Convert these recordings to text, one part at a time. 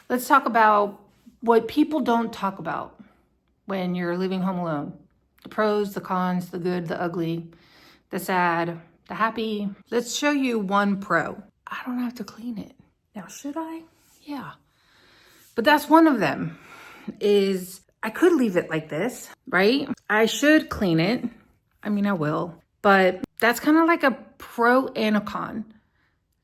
Let's talk about what people don't talk about when you're living home alone. The pros, the cons, the good, the ugly, the sad, the happy. Let's show you one pro. I don't have to clean it. Now, should I? Yeah. But that's one of them, is I could leave it like this, right? I should clean it. I mean, I will. But that's kind of like a pro and a con,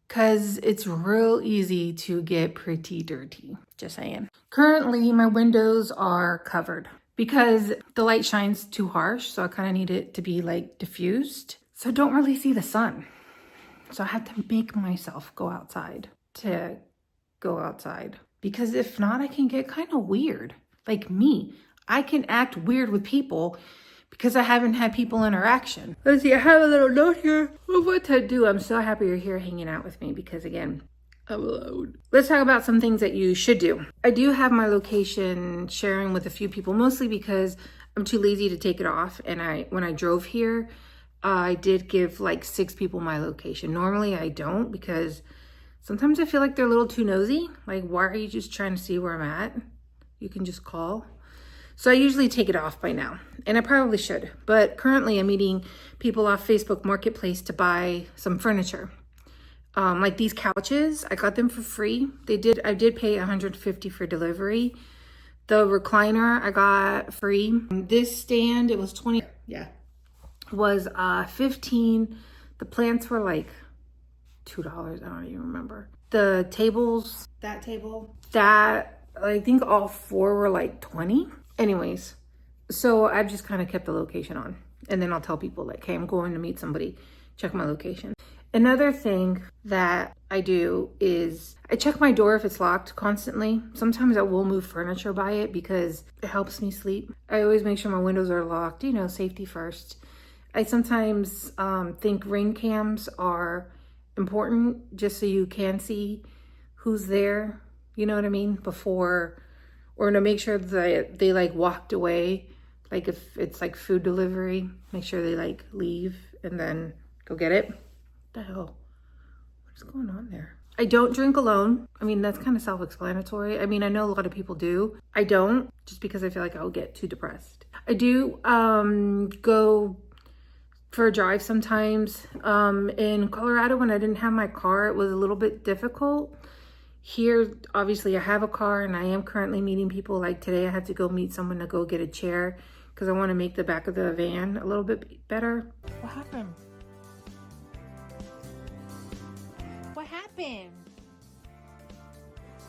because it's real easy to get pretty dirty. Just saying. Currently, my windows are covered because the light shines too harsh. So I kind of need it to be like diffused. So I don't really see the sun. So I have to make myself go outside to go outside. Because if not, I can get kind of weird. Like me, I can act weird with people because I haven't had people interaction. Let's see, I have a little note here of what to do. I'm so happy you're here hanging out with me because, again, I'm alone. Let's talk about some things that you should do. I do have my location sharing with a few people, mostly because I'm too lazy to take it off. And when I drove here, I did give like 6 people my location. Normally I don't, because sometimes I feel like they're a little too nosy. Like, why are you just trying to see where I'm at? You can just call. So I usually take it off by now, and I probably should. But currently I'm meeting people off Facebook Marketplace to buy some furniture. Like these couches, I got them for free. I did pay $150 for delivery. The recliner I got free. This stand, it was $20. Yeah, was $15. The plants were like $2. I don't even remember. The tables, that table, that I think all 4 were like $20. Anyways, so I've just kind of kept the location on, and then I'll tell people like, hey, I'm going to meet somebody, check my location. Another thing that I do is I check my door if it's locked constantly. Sometimes I will move furniture by it because it helps me sleep. I always make sure my windows are locked, you know, safety first. I sometimes think ring cams are important just so you can see who's there, you know what I mean, before, or to make sure that they like walked away. Like if it's like food delivery, make sure they like leave and then go get it. What the hell? What's going on there? I don't drink alone. I mean, that's kind of self-explanatory. I mean, I know a lot of people do. I don't, just because I feel like I'll get too depressed. I do go for a drive sometimes. In Colorado, when I didn't have my car, it was a little bit difficult. Here, obviously, I have a car, and I am currently meeting people. Like today, I had to go meet someone to go get a chair because I want to make the back of the van a little bit better. What happened? What happened?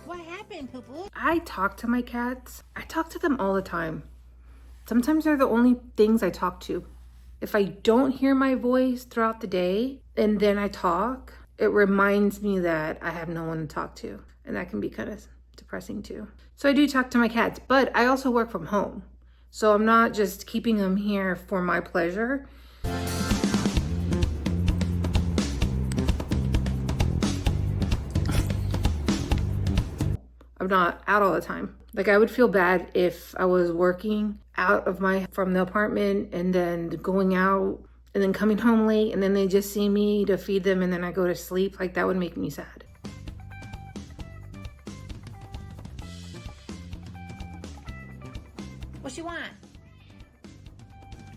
What happened, Poo-Poo? I talk to my cats. I talk to them all the time. Sometimes they're the only things I talk to. If I don't hear my voice throughout the day and then I talk, it reminds me that I have no one to talk to. And that can be kind of depressing too. So I do talk to my cats, but I also work from home. So I'm not just keeping them here for my pleasure. I'm not out all the time. Like, I would feel bad if I was working from the apartment and then going out and then coming home late and then they just see me to feed them and then I go to sleep. Like, that would make me sad. What you want?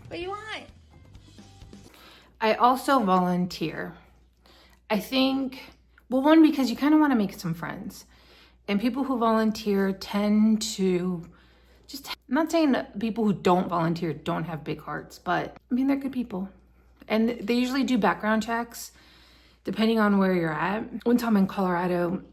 What you want? I also volunteer. I think, well, one, because you kind of want to make some friends. And people who volunteer tend to I'm not saying that people who don't volunteer don't have big hearts, but I mean, they're good people. And they usually do background checks depending on where you're at. One time in Colorado,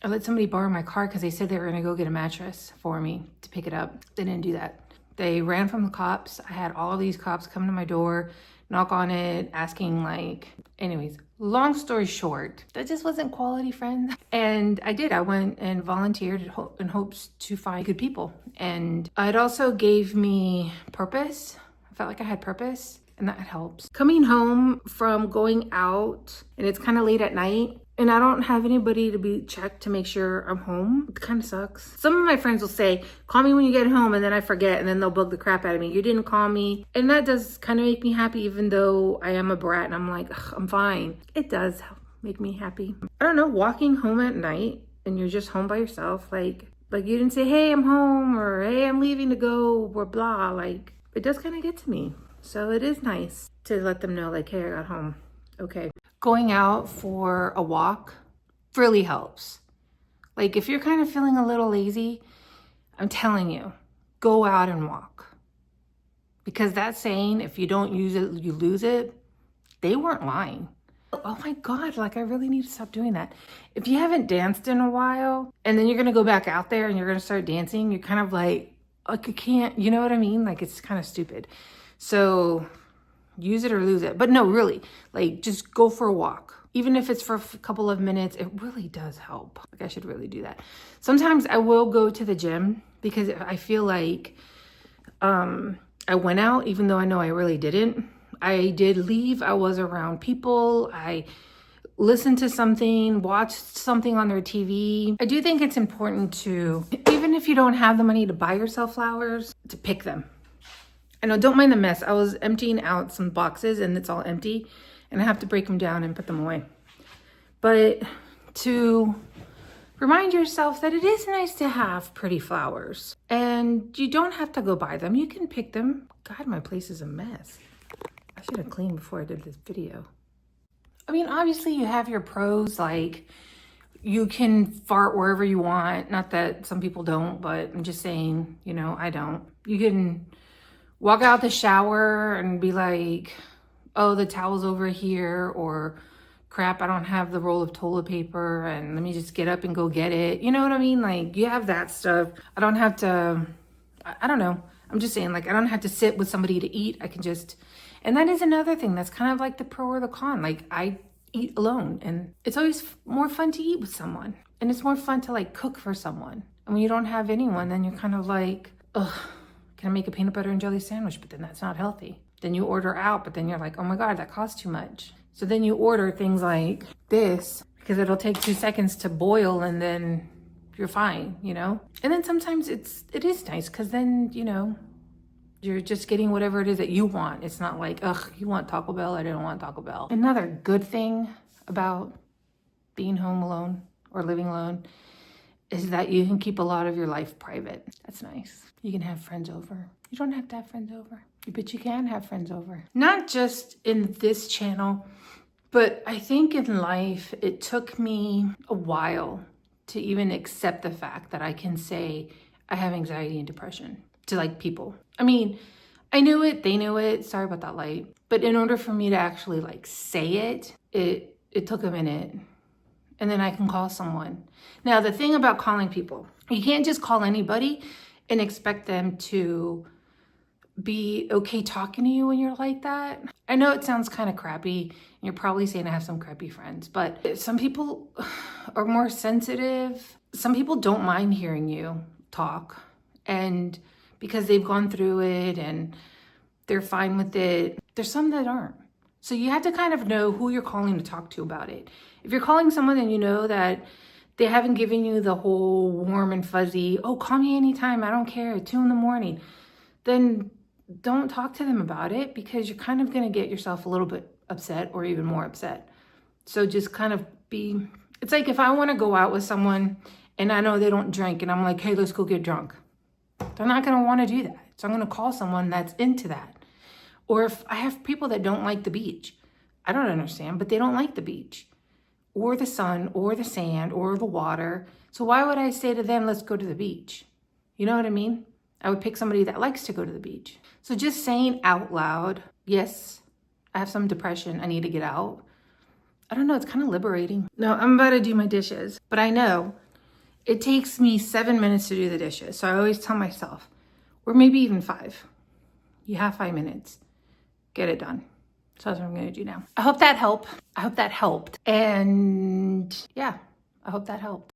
I let somebody borrow my car because they said they were gonna go get a mattress for me to pick it up. They didn't do that. They ran from the cops. I had all of these cops come to my door, knock on it, asking like, anyways, long story short, that just wasn't quality friends. And I did, I went and volunteered in hopes to find good people. And it also gave me purpose. I felt like I had purpose, and that helps. Coming home from going out, and it's kind of late at night, and I don't have anybody to be checked to make sure I'm home. It kind of sucks. Some of my friends will say, call me when you get home, and then I forget, and then they'll bug the crap out of me. You didn't call me. And that does kind of make me happy, even though I am a brat and I'm like, I'm fine. It does make me happy. I don't know, walking home at night and you're just home by yourself, like you didn't say, hey, I'm home, or hey, I'm leaving to go, or blah, like it does kind of get to me. So it is nice to let them know, like, hey, I got home. Okay. Going out for a walk really helps. Like if you're kind of feeling a little lazy, I'm telling you, go out and walk. Because that saying, if you don't use it, you lose it, they weren't lying. Oh my God, like I really need to stop doing that. If you haven't danced in a while and then you're gonna go back out there and you're gonna start dancing, you're kind of like you can't, you know what I mean? Like it's kind of stupid. So use it or lose it. But no, really, like just go for a walk. Even if it's for a couple of minutes, it really does help. Like I should really do that. Sometimes I will go to the gym because I feel like I went out even though I know I really didn't. I did leave. I was around people. I listened to something, watched something on their TV. I do think it's important to, even if you don't have the money to buy yourself flowers, to pick them. I know, don't mind the mess. I was emptying out some boxes and it's all empty and I have to break them down and put them away. But to remind yourself that it is nice to have pretty flowers and you don't have to go buy them. You can pick them. God, my place is a mess. I should have cleaned before I did this video. I mean, obviously you have your pros, like you can fart wherever you want. Not that some people don't, but I'm just saying, you know, I don't. You can walk out the shower and be like, oh, the towel's over here, or crap, I don't have the roll of toilet paper and let me just get up and go get it. You know what I mean? Like you have that stuff. I don't have to, I don't know. I'm just saying, like, I don't have to sit with somebody to eat. I can just, and that is another thing that's kind of like the pro or the con. Like I eat alone and it's always more fun to eat with someone. And it's more fun to like cook for someone. And when you don't have anyone, then you're kind of like, ugh, can I make a peanut butter and jelly sandwich? But then that's not healthy. Then you order out, but then you're like, oh my God, that costs too much. So then you order things like this because it'll take 2 seconds to boil and then you're fine, you know? And then sometimes it is nice because then, you know, you're just getting whatever it is that you want. It's not like, ugh, you want Taco Bell? I didn't want Taco Bell. Another good thing about being home alone or living alone is that you can keep a lot of your life private. That's nice. You can have friends over. You don't have to have friends over, but you can have friends over. Not just in this channel, but I think in life, it took me a while to even accept the fact that I can say I have anxiety and depression to like people. I mean, I knew it, they knew it. Sorry about that light. But in order for me to actually like say it took a minute. And then I can call someone. Now, the thing about calling people, you can't just call anybody and expect them to be okay talking to you when you're like that. I know it sounds kind of crappy. And you're probably saying I have some crappy friends, but some people are more sensitive. Some people don't mind hearing you talk, and because they've gone through it and they're fine with it. There's some that aren't. So you have to kind of know who you're calling to talk to about it. If you're calling someone and you know that they haven't given you the whole warm and fuzzy, oh, call me anytime, I don't care, 2 a.m, then don't talk to them about it because you're kind of going to get yourself a little bit upset or even more upset. So just kind of be, it's like if I want to go out with someone and I know they don't drink and I'm like, hey, let's go get drunk. They're not going to want to do that. So I'm going to call someone that's into that. Or if I have people that don't like the beach, I don't understand, but they don't like the beach or the sun or the sand or the water. So why would I say to them, let's go to the beach? You know what I mean? I would pick somebody that likes to go to the beach. So just saying out loud, yes, I have some depression, I need to get out. I don't know, it's kind of liberating. No, I'm about to do my dishes, but I know it takes me 7 minutes to do the dishes. So I always tell myself, or maybe even 5. You have 5 minutes. Get it done. So that's what I'm going to do now. I hope that helped. And yeah, I hope that helped.